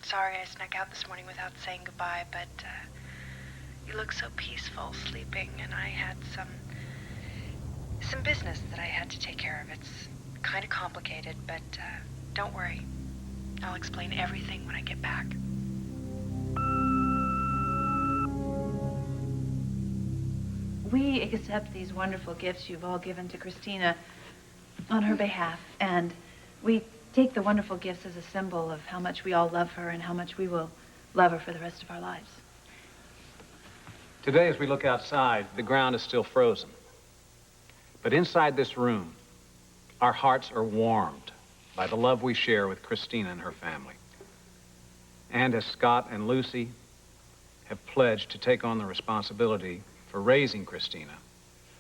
sorry I snuck out this morning without saying goodbye, but you look so peaceful sleeping, and I had some business that I had to take care of. It's kind of complicated, but don't worry. I'll explain everything when I get back. We accept these wonderful gifts you've all given to Christina on her behalf, and we take the wonderful gifts as a symbol of how much we all love her and how much we will love her for the rest of our lives. Today, as we look outside, the ground is still frozen. But inside this room, our hearts are warmed by the love we share with Christina and her family. And as Scott and Lucy have pledged to take on the responsibility for raising Christina,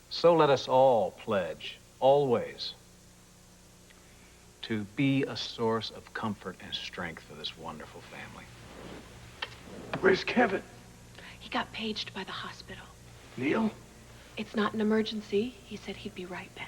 so let us all pledge, always, to be a source of comfort and strength for this wonderful family. Where's Kevin? He got paged by the hospital. Neil? It's not an emergency. He said he'd be right back.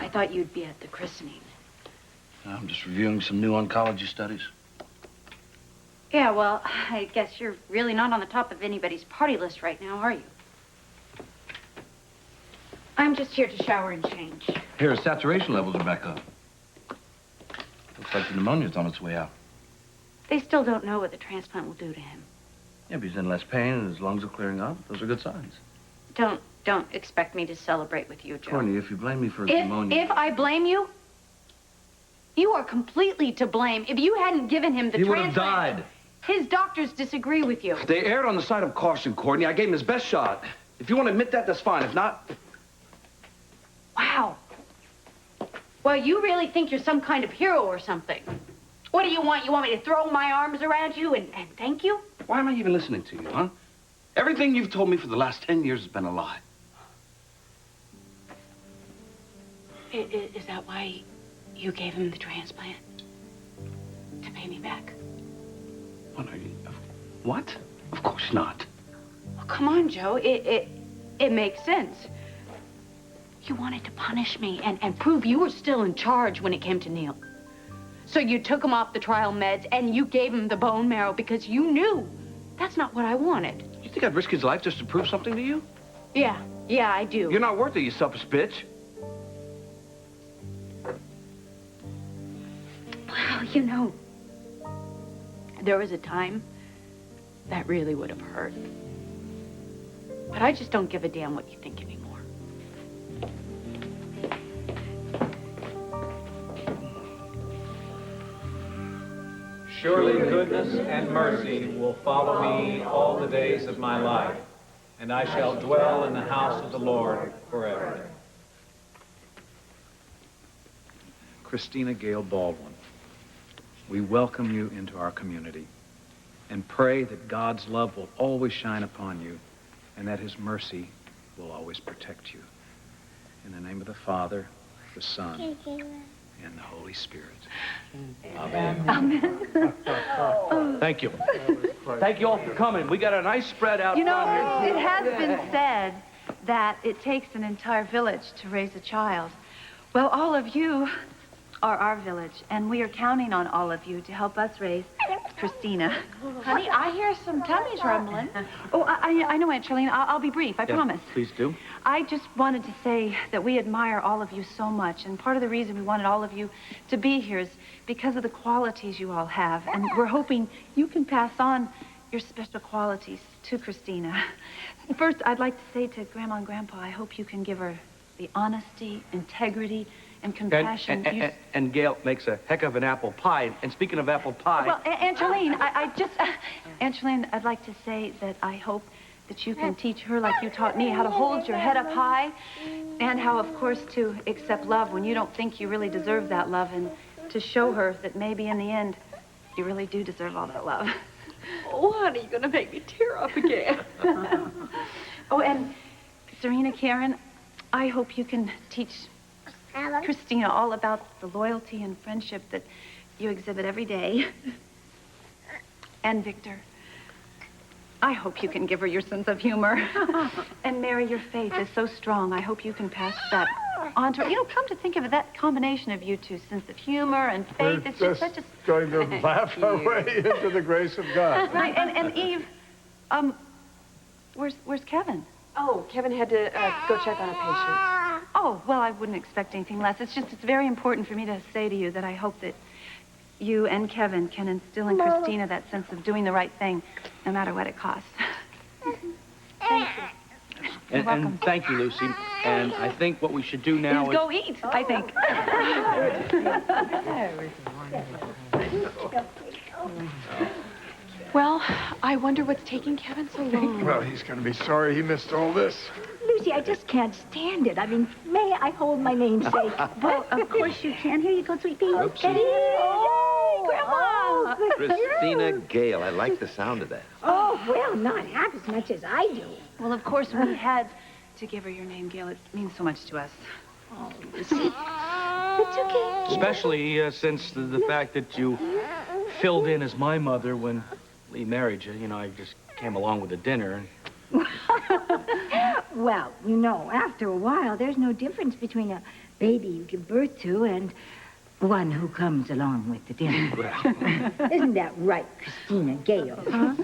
I thought you'd be at the christening. I'm just reviewing some new oncology studies. Yeah, well, I guess you're really not on the top of anybody's party list right now, are you? I'm just here to shower and change. Here, saturation levels are back up. Looks like the pneumonia's on its way out. They still don't know what the transplant will do to him. Yeah, but he's in less pain and his lungs are clearing up. Those are good signs. Don't expect me to celebrate with you, Joe. Courtney, if you blame me for his pneumonia... If I blame you, you are completely to blame. If you hadn't given him the transplant... He would have died. His doctors disagree with you. They erred on the side of caution, Courtney. I gave him his best shot. If you want to admit that, that's fine. If not... Wow. Well, you really think you're some kind of hero or something. What do you want? You want me to throw my arms around you and thank you? Why am I even listening to you, huh? Everything you've told me for the last 10 years has been a lie. Is that why you gave him the transplant? To pay me back? What are you... What? Of course not. Well, come on, Joe. It makes sense. You wanted to punish me and prove you were still in charge when it came to Neil. So you took him off the trial meds and you gave him the bone marrow because you knew that's not what I wanted. You think I'd risk his life just to prove something to you? Yeah, I do. You're not worth it, you selfish bitch. Well, you know, there was a time that really would have hurt. But I just don't give a damn what you think anymore. Surely goodness and mercy will follow me all the days of my life, and I shall dwell in the house of the Lord forever. Christina Gail Baldwin, we welcome you into our community and pray that God's love will always shine upon you and that his mercy will always protect you. In the name of the Father, the Son, and the Holy Spirit. Amen. Amen. Thank you. Thank you all for coming. We got a nice spread out. You know, it has been said that it takes an entire village to raise a child. Well, all of you are our village, and we are counting on all of you to help us raise Christina. Honey, I hear some tummies rumbling. Oh, I know, Aunt Charlene. I'll be brief, I promise. Please do. I just wanted to say that we admire all of you so much, and part of the reason we wanted all of you to be here is because of the qualities you all have, and we're hoping you can pass on your special qualities to Christina. First, I'd like to say to Grandma and Grandpa, I hope you can give her the honesty, integrity, and compassion. And Gail makes a heck of an apple pie. And speaking of apple pie... Well, Aunt Charlene, Aunt Charlene, I'd like to say that I hope that you can teach her, like you taught me, how to hold your head up high, and how, of course, to accept love when you don't think you really deserve that love, and to show her that maybe in the end, you really do deserve all that love. Oh, honey, you're gonna make me tear up again. Oh, and Serena, Karen, I hope you can teach Christina all about the loyalty and friendship that you exhibit every day. And Victor, I hope you can give her your sense of humor. And Mary, your faith is so strong. I hope you can pass that on to her. You know, come to think of it, that combination of you two, sense of humor and faith, it's just such a... going to laugh our way into the grace of God. Right, and Eve, where's Kevin? Oh, Kevin had to go check on a patient. Oh, well, I wouldn't expect anything less. It's very important for me to say to you that I hope that you and Kevin can instill in Christina that sense of doing the right thing, no matter what it costs. Thank you. And thank you, Lucy. And I think what we should do now is... go eat, I think. Well, I wonder what's taking Kevin so long. Well, he's going to be sorry he missed all this. Lucy, I just can't stand it. I mean, may I hold my namesake? Well, of course you can. Here you go, sweet pea. Oopsie. Oh, Grandma! Christina Gail, I like the sound of that. Oh, well, not half as much as I do. Well, of course, we had to give her your name, Gail. It means so much to us. Oh, Lucy. It's okay. Especially since the fact that you filled in as my mother when we married you. You know, I just came along with the dinner. Well, you know, after a while, there's no difference between a baby you give birth to and one who comes along with the dinner. Isn't that right, Christina Gail? Huh?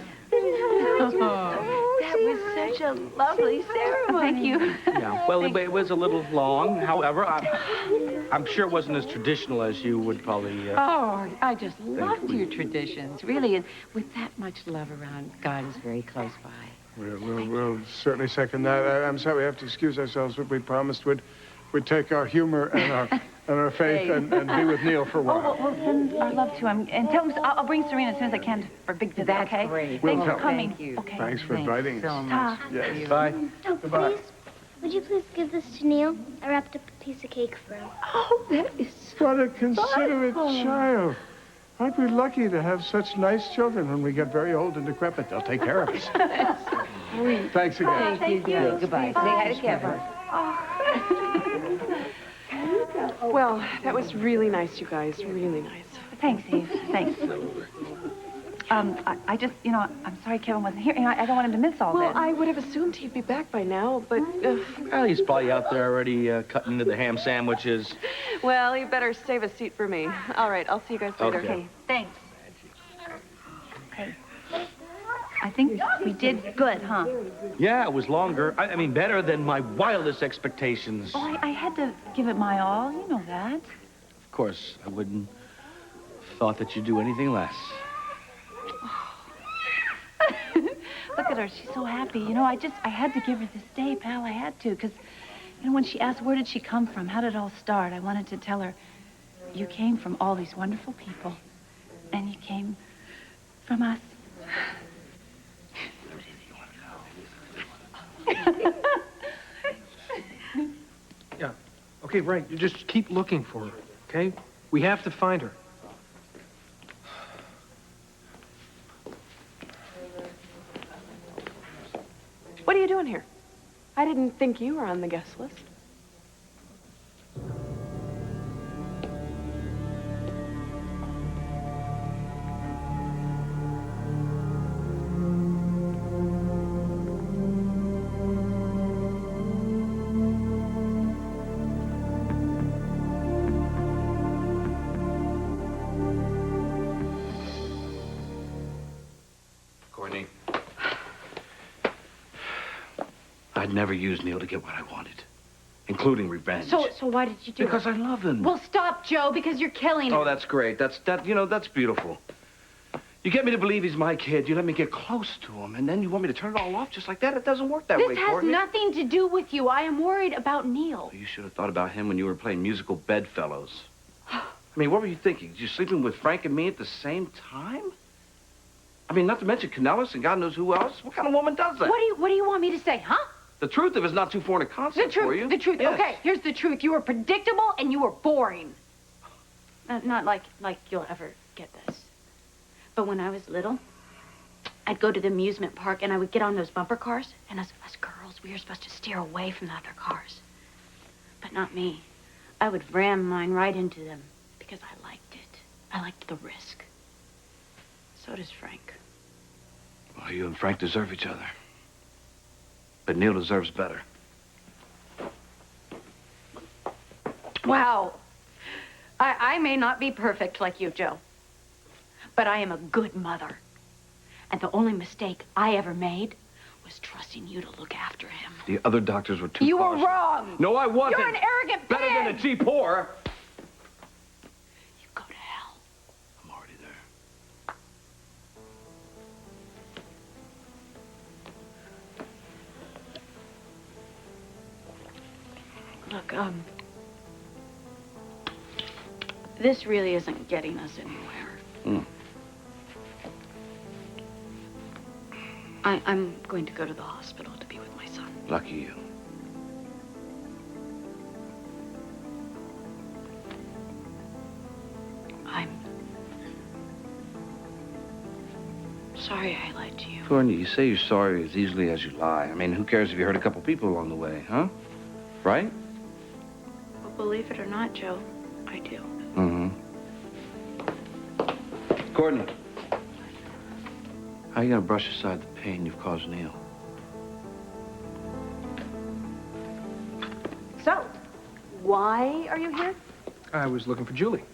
That was such a lovely ceremony. Thank you. Yeah, well, it was a little long. However, I'm sure it wasn't as traditional as you would probably... Oh, I just loved your traditions, really. And with that much love around, God is very close by. We'll certainly second that. I'm sorry we have to excuse ourselves, but we promised we'd take our humor and our faith and be with Neil for a while. Oh, we'll send our love to him. And tell him I'll bring Serena as soon as I can for a big visit, That's okay? great. Thanks We'll for coming. Thank you. Okay. Thanks for inviting so us. much. Yes. Bye. Oh, Goodbye. please, would you please give this to Neil? I wrapped up a piece of cake for him. Oh, that is so What a considerate child. Aren't we lucky to have such nice children? When we get very old and decrepit, they'll take care of us. Thanks again. Thank you. Goodbye. Say hi to Kevin. Well, that was really nice, you guys. Really nice. Thanks, Eve. Thanks. I just, you know, I'm sorry Kevin wasn't here. You know, I don't want him to miss all Well, this. I would have assumed he'd be back by now, but... Well, he's probably out there already cutting into the ham sandwiches. Well, you better save a seat for me. All right, I'll see you guys later. Okay, thanks. Hey, I think we did good, huh? Yeah, it was longer. I mean, better than my wildest expectations. Oh, I had to give it my all. You know that. Of course, I wouldn't have thought that you'd do anything less. Look at her. She's so happy. You know, I had to give her this day, pal. I had to, because, you know, when she asked where did she come from, how did it all start, I wanted to tell her, you came from all these wonderful people, and you came from us. Yeah. Okay, right. You just keep looking for her, okay? We have to find her. What are you doing here? I didn't think you were on the guest list. Courtney. I'd never use Neil to get what I wanted, including revenge. So why did you do it? Because I love him. Well, stop, Joe, because you're killing him. Oh, that's great. That's beautiful. You get me to believe he's my kid. You let me get close to him, and then you want me to turn it all off just like that? It doesn't work that way, This has Courtney. nothing to do with you. I am worried about Neil. You should have thought about him when you were playing musical bedfellows. I mean, what were you thinking? You sleeping with Frank and me at the same time? I mean, not to mention Canellis and God knows who else. What kind of woman does that? What do you want me to say, huh? The truth, if it's not too foreign a concept for you. The truth. Yes. Okay, here's the truth. You were predictable and you were boring. Not like you'll ever get this. But when I was little, I'd go to the amusement park and I would get on those bumper cars, and us girls, we were supposed to steer away from the other cars. But not me. I would ram mine right into them because I liked it. I liked the risk. So does Frank. Well, you and Frank deserve each other. But Neil deserves better. Wow. I may not be perfect like you, Joe, but I am a good mother. And the only mistake I ever made was trusting you to look after him. The other doctors were too You were cautious. wrong. No, I wasn't. You're an arrogant Better pig. than a cheap whore. You go to hell. I'm already there. Look, this really isn't getting us anywhere. I'm going to go to the hospital to be with my son. Lucky you. I'm sorry I lied to you. Courtney, you say you're sorry as easily as you lie. I mean, who cares if you hurt a couple people along the way, huh? Right? Well, believe it or not, Joe, I do. Mm-hmm. Courtney, how are you gonna brush aside the pain you've caused Neil? So, why are you here? I was looking for Julie.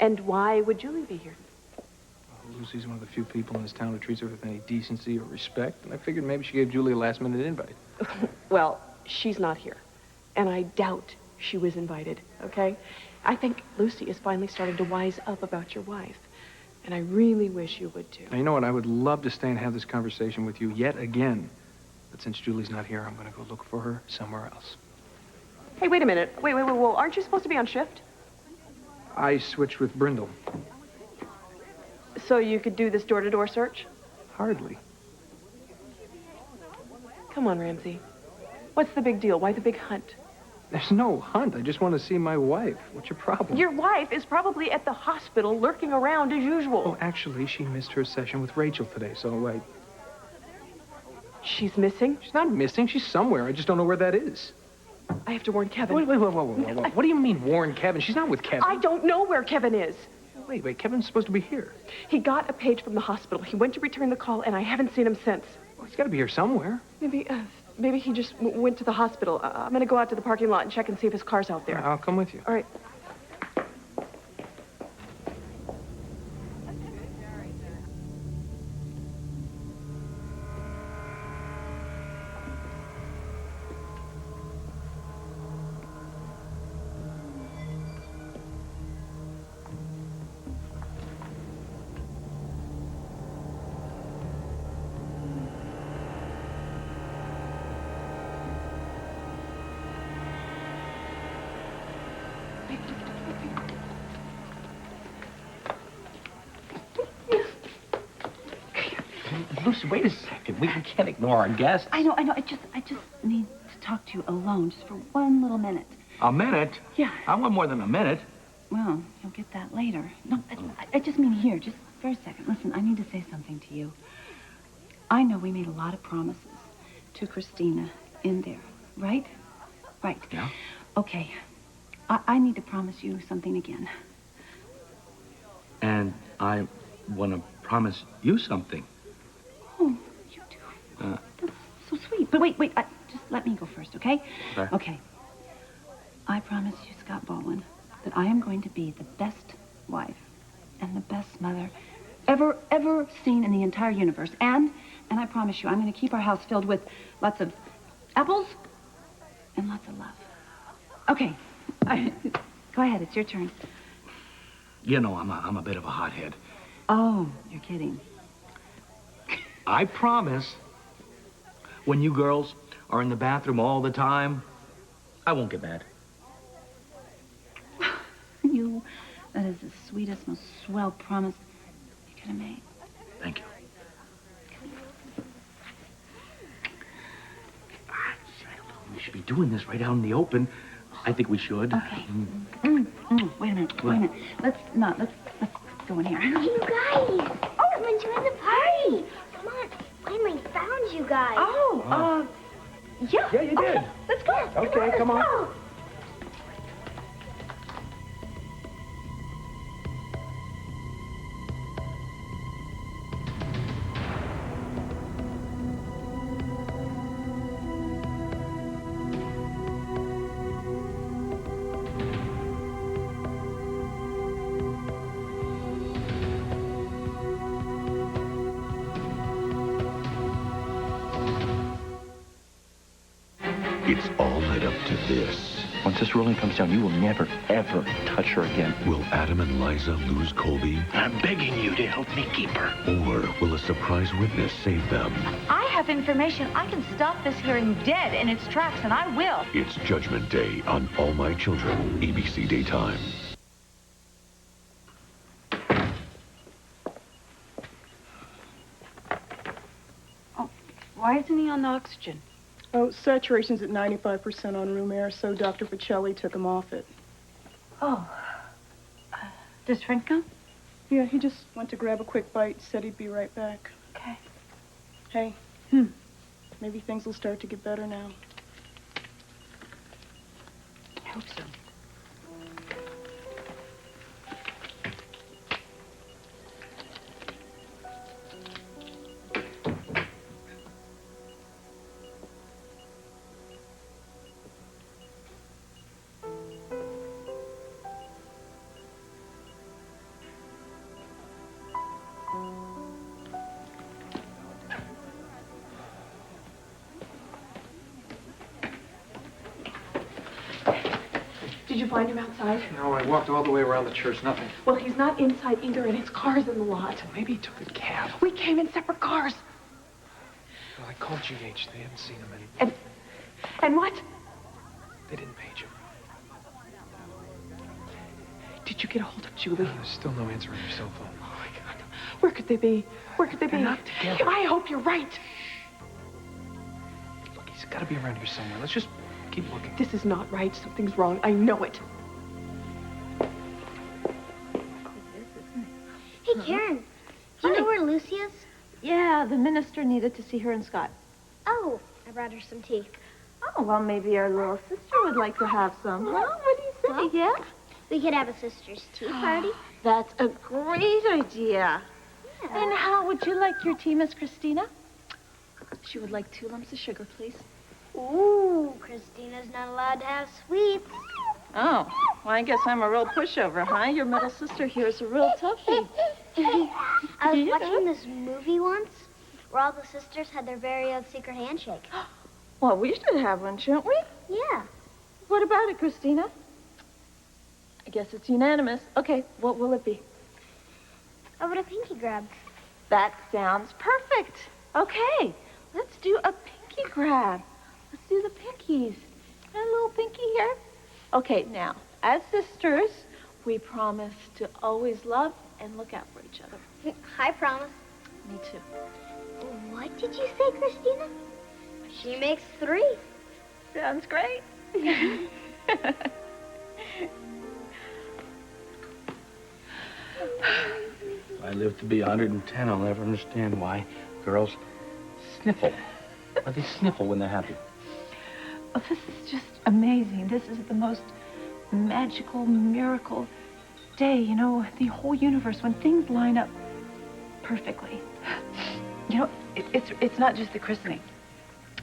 And why would Julie be here? Lucy's one of the few people in this town who treats her with any decency or respect, and I figured maybe she gave Julie a last-minute invite. Well, she's not here. And I doubt she was invited, okay? I think Lucy is finally starting to wise up about your wife. And I really wish you would, too. Now, you know what? I would love to stay and have this conversation with you yet again. But since Julie's not here, I'm going to go look for her somewhere else. Hey, wait a minute. Wait, whoa. Aren't you supposed to be on shift? I switched with Brindle. So you could do this door-to-door search? Hardly. Come on, Ramsey. What's the big deal? Why the big hunt? There's no hunt. I just want to see my wife. What's your problem? Your wife is probably at the hospital lurking around as usual. Oh, actually, she missed her session with Rachel today, so She's missing? She's not missing. She's somewhere. I just don't know where that is. I have to warn Kevin. Wait. What do you mean warn Kevin? She's not with Kevin. I don't know where Kevin is. Wait. Kevin's supposed to be here. He got a page from the hospital. He went to return the call, and I haven't seen him since. Well, he's got to be here somewhere. Maybe he just went to the hospital. I'm going to go out to the parking lot and check and see if his car's out there. I'll come with you. All right. Lucy, wait a second. We can't ignore our guests. I know. I just need to talk to you alone just for one little minute. A minute? Yeah. I want more than a minute. Well, you'll get that later. No, I just mean here, just for a second. Listen, I need to say something to you. I know we made a lot of promises to Christina in there, right? Right. Yeah? Okay. I need to promise you something again. And I want to promise you something. Oh, you do? That's so sweet. But wait. Just let me go first, okay? Okay. I promise you, Scott Baldwin, that I am going to be the best wife and the best mother ever seen in the entire universe. And I promise you, I'm going to keep our house filled with lots of apples and lots of love. Okay. Go ahead. It's your turn. You know, I'm a bit of a hothead. Oh, you're kidding. I promise, when you girls are in the bathroom all the time, I won't get mad. That is the sweetest, most swell promise you could have made. Thank you. We should be doing this right out in the open. I think we should. Okay. Wait a minute. Let's go in here. Hey, you guys! Come and join the party! Come on, finally found you guys. Yeah. Yeah, you did. Let's go. Okay, come on. Go. It's all led up to this. Once this ruling comes down, you will never, ever touch her again. Will Adam and Liza lose Colby? I'm begging you to help me keep her. Or will a surprise witness save them? I have information. I can stop this hearing dead in its tracks, and I will. It's Judgment Day on All My Children, ABC Daytime. Oh, why isn't he on the oxygen? Oh, saturation's at 95% on room air, so Dr. Pacelli took him off it. Oh. Does Frank know? Yeah, he just went to grab a quick bite, said he'd be right back. Okay. Hey. Maybe things will start to get better now. I hope so. Did you find him outside? No, I walked all the way around the church, nothing. Well, he's not inside either, and his car's in the lot. Maybe he took a cab. We came in separate cars. Well, I called GH. They haven't seen him And what? They didn't page him. Did you get a hold of Julie? There's still no answer on your cell phone. Oh, my God. Where could they be? Where could they be? They're not together. I hope you're right. Look, he's got to be around here somewhere. Let's just keep looking. This is not right. Something's wrong. I know it. Hey, Karen, do you know where Lucy is? Yeah, the minister needed to see her and Scott. Oh, I brought her some tea. Oh, well, maybe our little sister would like to have some. Huh? What do you say? Yeah? We could have a sister's tea party. That's a great idea. Yeah. And how would you like your tea, Miss Christina? She would like 2 lumps of sugar, please. Ooh, Christina's not allowed to have sweets. Oh, well, I guess I'm a real pushover, huh? Your middle sister here is a real toughie. I was watching this movie once where all the sisters had their very own secret handshake. Well, we should have one, shouldn't we? Yeah. What about it, Christina? I guess it's unanimous. Okay, what will it be? How about a pinky grab? That sounds perfect. Okay, let's do a pinky grab. Let's do the pinkies. Got a little pinky here. Okay, now, as sisters, we promise to always love and look out for each other. I promise. Me too. What did you say, Christina? She makes 3. Sounds great. If I live to be 110, I'll never understand why girls sniffle. Why they sniffle when they're happy. Oh, this is just amazing. This is the most magical miracle day, you know, the whole universe, when things line up perfectly. You know, it's not just the christening.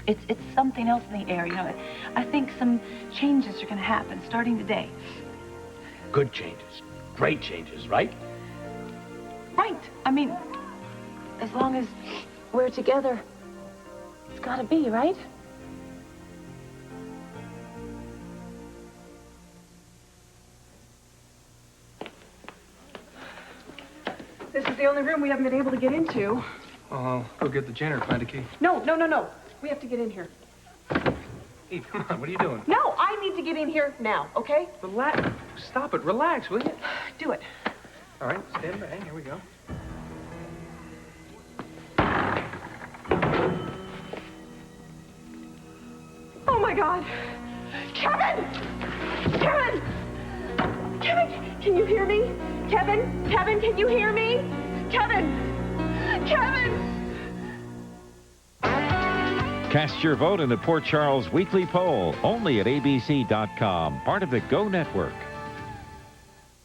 It's something else in the air, you know. I think some changes are going to happen starting today. Good changes. Great changes, right? Right. I mean, as long as we're together, it's gotta be, right? This is the only room we haven't been able to get into. I'll go get the janitor, find a key. No. We have to get in here. Eve, come on, what are you doing? No, I need to get in here now, okay? Relax. Stop it. Relax, will you? Do it. All right, stand by. Here we go. Oh, my God. Kevin! Kevin! Kevin, can you hear me? Kevin? Kevin, can you hear me? Kevin! Kevin! Cast your vote in the Port Charles Weekly Poll, only at abc.com, part of the Go Network.